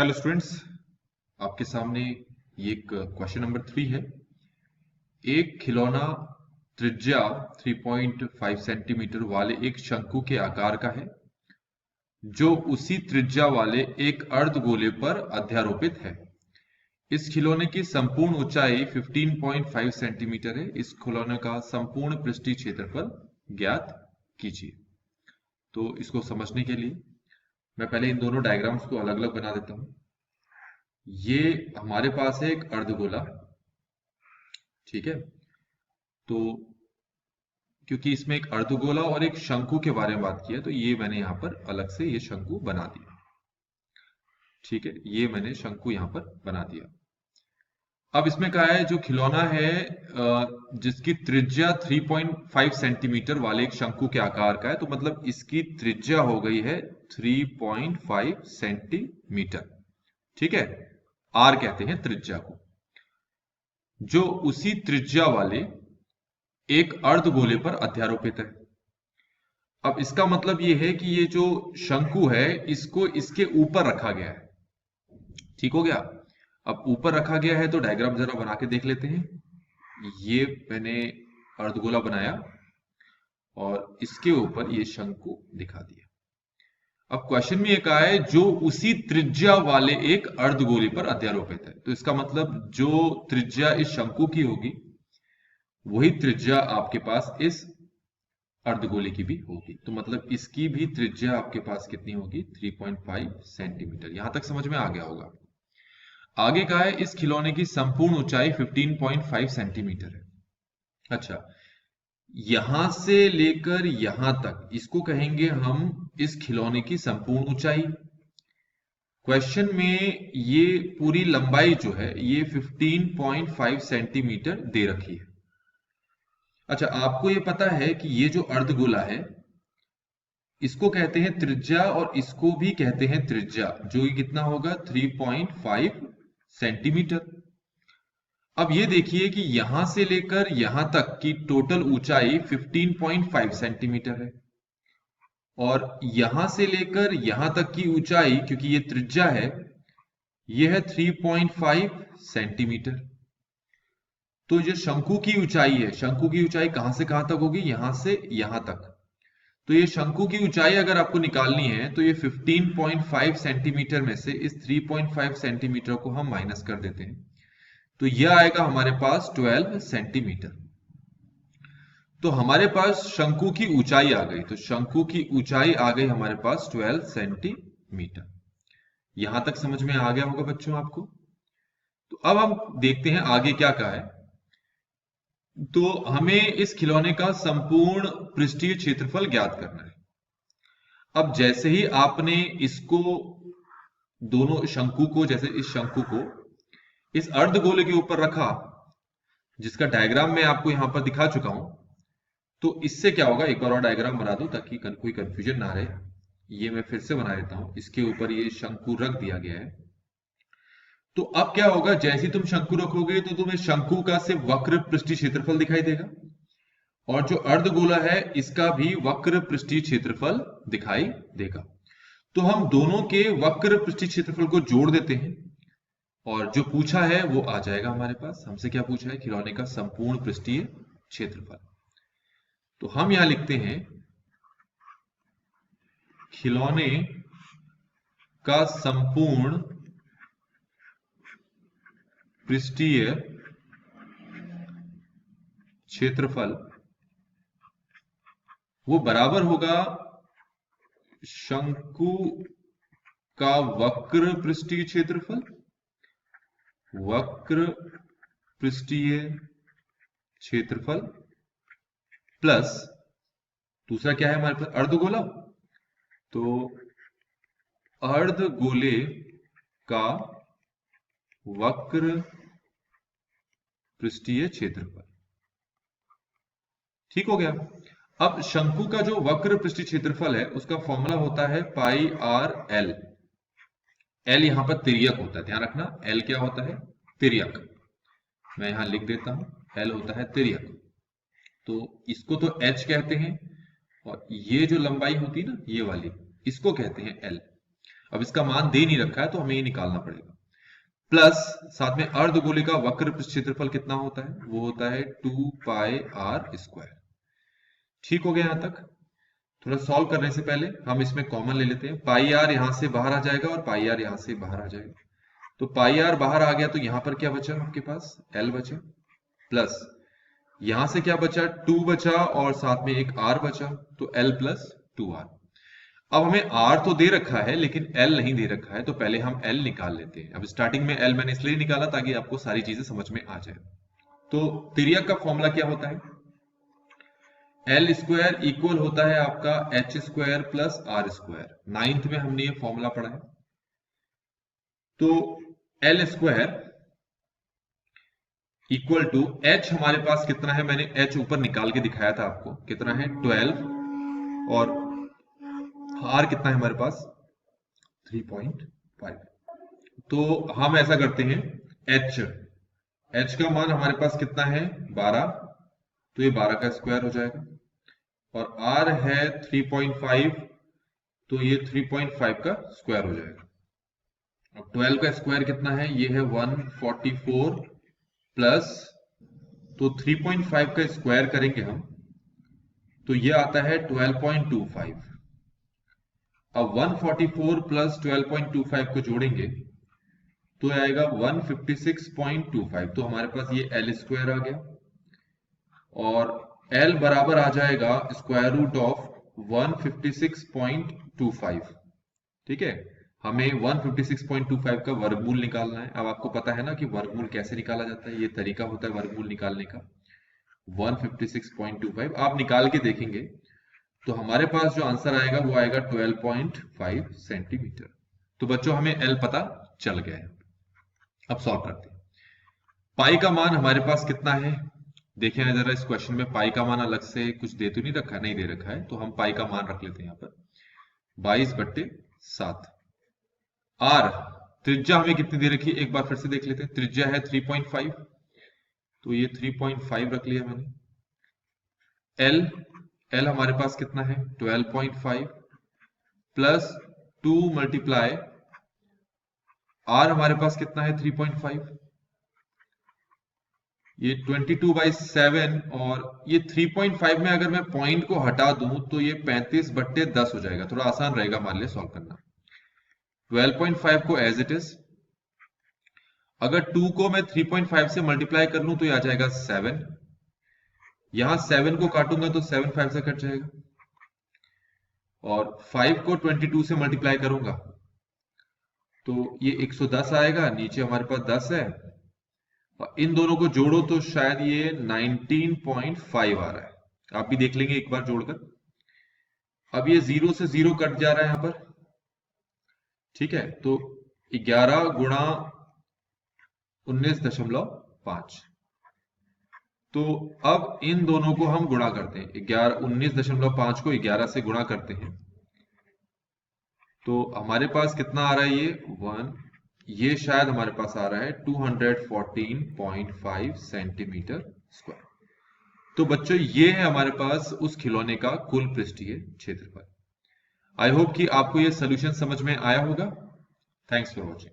Hello students, आपके सामने ये एक क्वेश्चन नंबर 3 है। एक खिलौना त्रिज्या 3.5 सेंटीमीटर वाले एक शंकु के आकार का है जो उसी त्रिज्या वाले एक अर्धगोले पर अध्यारोपित है। इस खिलौने की संपूर्ण ऊंचाई 15.5 सेंटीमीटर है। इस खिलौने का संपूर्ण पृष्ठीय क्षेत्रफल ज्ञात कीजिए। तो इसको समझने के लिए मैं पहले इन दोनों डायग्राम्स को अलग अलग बना देता हूं। ये हमारे पास है एक अर्धगोला, ठीक है। तो क्योंकि इसमें एक अर्धगोला और एक शंकु के बारे में बात की है, तो ये मैंने यहां पर अलग से ये शंकु बना दिया, ठीक है। ये मैंने शंकु यहां पर बना दिया। अब इसमें कहा है जो खिलौना है जिसकी त्रिज्या 3.5 सेंटीमीटर वाले एक शंकु के आकार का है, तो मतलब इसकी त्रिज्या हो गई है 3.5 सेंटीमीटर, ठीक है। आर कहते हैं त्रिज्या को, जो उसी त्रिज्या वाले एक अर्धगोले पर अध्यारोपित है। अब इसका मतलब यह है कि ये जो शंकु है इसको इसके ऊपर रखा गया है, ठीक हो गया। अब ऊपर रखा गया है तो डायग्राम जरा बना के देख लेते हैं। ये मैंने अर्धगोला बनाया और इसके ऊपर ये शंकु दिखा दिया। अब क्वेश्चन में ये कहा है जो उसी त्रिज्या वाले एक अर्धगोले पर अध्यारोपित है, तो इसका मतलब जो त्रिज्या इस शंकु की होगी वही त्रिज्या आपके पास इस अर्धगोले की भी होगी। तो मतलब इसकी भी त्रिज्या आपके पास कितनी होगी, 3.5 सेंटीमीटर। यहां तक समझ में आ गया होगा। आगे का है इस खिलौने की संपूर्ण ऊंचाई 15.5 सेंटीमीटर है। अच्छा, यहां से लेकर यहां तक इसको कहेंगे हम इस खिलौने की संपूर्ण ऊंचाई। क्वेश्चन में ये पूरी लंबाई जो है ये 15.5 सेंटीमीटर दे रखी है। अच्छा, आपको ये पता है कि ये जो अर्धगोला है इसको कहते हैं त्रिज्या और इसको भी कहते हैं त्रिज्या, जो कि कितना होगा 3.5 सेंटीमीटर। अब ये देखिए कि यहां से लेकर यहां तक की टोटल ऊंचाई 15.5 सेंटीमीटर है और यहां से लेकर यहां तक की ऊंचाई, क्योंकि ये त्रिज्या है, यह है 3.5 सेंटीमीटर। तो जो शंकु की ऊंचाई है, शंकु की ऊंचाई कहां से कहां तक होगी, यहां से यहां तक। तो ये शंकु की ऊंचाई अगर आपको निकालनी है तो ये 15.5 सेंटीमीटर में से इस 3.5 सेंटीमीटर को हम माइनस कर देते हैं, तो यह आएगा हमारे पास 12 सेंटीमीटर। तो हमारे पास शंकु की ऊंचाई आ गई, तो शंकु की ऊंचाई आ गई हमारे पास 12 सेंटीमीटर। यहां तक समझ में आ गया होगा बच्चों आपको। तो अब हम देखते हैं आगे क्या कहा है। तो हमें इस खिलौने का संपूर्ण पृष्ठीय क्षेत्रफल ज्ञात करना है। अब जैसे ही आपने इसको दोनों शंकु को, जैसे इस शंकु को इस अर्धगोले के ऊपर रखा, जिसका डायग्राम मैं आपको यहां पर दिखा चुका हूं, तो इससे क्या होगा, एक बार और डायग्राम बना दो ताकि कोई कंफ्यूजन ना रहे। ये मैं फिर से बना देता हूं। इसके ऊपर ये शंकु रख दिया गया है। तो अब क्या होगा, जैसे ही तुम शंकु रखोगे तो तुम्हें शंकु का सिर्फ वक्र पृष्ठीय क्षेत्रफल दिखाई देगा और जो अर्धगोला है इसका भी वक्र पृष्ठीय क्षेत्रफल दिखाई देगा। तो हम दोनों के वक्र पृष्ठीय क्षेत्रफल को जोड़ देते हैं और जो पूछा है वो आ जाएगा हमारे पास। हमसे क्या पूछा है, खिलौने का संपूर्ण पृष्ठीय क्षेत्रफल। तो हम यहां लिखते हैं खिलौने का संपूर्ण पृष्ठीय क्षेत्रफल वो बराबर होगा शंकु का वक्र पृष्ठीय क्षेत्रफल, वक्र पृष्ठीय क्षेत्रफल प्लस दूसरा क्या है हमारे पास, अर्धगोला। तो अर्धगोले का वक्र पृष्ठीय क्षेत्रफल, ठीक हो गया। अब शंकु का जो वक्र पृष्ठीय क्षेत्रफल है उसका फॉर्मूला होता है पाई आर एल। एल यहां पर तिर्यक होता है, ध्यान रखना। एल क्या होता है, तिर्यक। मैं यहां लिख देता हूं, एल होता है तिर्यक। तो इसको तो एच कहते हैं और ये जो लंबाई होती है ना, ये वाली, इसको कहते हैं एल। अब इसका मान दे नहीं रखा है तो हमें ये निकालना पड़ेगा। प्लस साथ में अर्धगोले का वक्र पृष्ठ क्षेत्रफल कितना होता है, वो होता है 2 पाई आर स्क्वायर। ठीक हो गया यहां तक। थोड़ा सॉल्व करने से पहले हम इसमें कॉमन ले लेते हैं। पाई आर यहां से बाहर आ जाएगा और पाई आर यहां से बाहर आ जाएगा। तो पाई आर बाहर आ गया तो यहां पर क्या बचा आपके पास, एल बचा, प्लस यहां से क्या बचा, 2 बचा और साथ में एक आर बचा, तो एल प्लस 2r। अब हमें r तो दे रखा है लेकिन l नहीं दे रखा है, तो पहले हम l निकाल लेते हैं। अब स्टार्टिंग में l मैंने इसलिए निकाला ताकि आपको सारी चीजें समझ में आ जाए। तो तिर्यक का फॉर्मूला क्या होता है, एल स्क्वायर इक्वल होता है आपका H square plus R square. 9th में हमने ये फॉर्मूला पढ़ा है। तो L square equal to H हमारे पास कितना है, मैंने एच ऊपर निकाल के दिखाया था आपको, कितना है 12, और आर कितना है हमारे पास 3.5। तो हम ऐसा करते हैं, एच का मान हमारे पास कितना है 12, तो ये 12 का स्क्वायर हो जाएगा, और आर है 3.5, तो ये 3.5 का स्क्वायर हो जाएगा। अब 12 का स्क्वायर कितना है, ये है 144 प्लस, तो 3.5 का स्क्वायर करेंगे हम तो ये आता है 12.25। अब 144 प्लस 12.25 को जोड़ेंगे तो आएगा 156.25। तो हमारे पास ये एल स्क्वायर आ गया, और एल बराबर आ जाएगा स्क्वायर रूट ऑफ 156.25। ठीक है, हमें 156.25 का वर्गमूल निकालना है। अब आपको पता है ना कि वर्गमूल कैसे निकाला जाता है, ये तरीका होता है वर्गमूल निकालने का। 156.25 आप निकाल के देखेंगे तो हमारे पास जो आंसर आएगा वो आएगा 12.5 सेंटीमीटर। तो बच्चों हमें एल पता चल गया है। अब सॉल्व करते हैं। पाई का मान हमारे पास कितना है, देखें जरा इस क्वेश्चन में पाई का मान अलग से कुछ दे तो नहीं रखा है, नहीं दे रखा है, तो हम पाई का मान रख लेते हैं यहाँ पर 22/7। आर त्रिज्या हमें कितनी दे रखी है, एक बार फिर से देख लेते हैं। त्रिज्या है 3.5, तो ये 3.5 रख लिया मैंने। एल हमारे पास कितना है 12.5 प्लस 2 मल्टीप्लाई आर हमारे पास कितना है 3.5, ये 22/7, और ये 3.5 में अगर मैं पॉइंट को हटा दूं तो ये 35/10 हो जाएगा। थोड़ा आसान रहेगा हमारे लिए सॉल्व करना। 12.5 को एज इट इज, अगर 2 को मैं 3.5 से मल्टीप्लाई कर लूं तो ये आ जाएगा 7, यहां 7 को काटूंगा तो 7 5 से कट जाएगा, और 5 को 22 से मल्टीप्लाई करूंगा तो ये 110 आएगा, नीचे हमारे पास 10 है, और इन दोनों को जोड़ो तो शायद ये 19.5 आ रहा है। आप भी देख लेंगे एक बार जोड़कर। अब ये 0 से 0 कट जा रहा है यहां पर, ठीक है, तो 11 गुणा 19.5। तो अब इन दोनों को हम गुणा करते हैं, 19.5 को 11 से गुणा करते हैं तो हमारे पास कितना आ रहा है, ये 1, ये शायद हमारे पास आ रहा है 214.5 सेंटीमीटर स्क्वायर। तो बच्चों ये है हमारे पास उस खिलौने का कुल पृष्ठीय क्षेत्रफल। आई होप कि आपको ये सोल्यूशन समझ में आया होगा। Thanks for watching.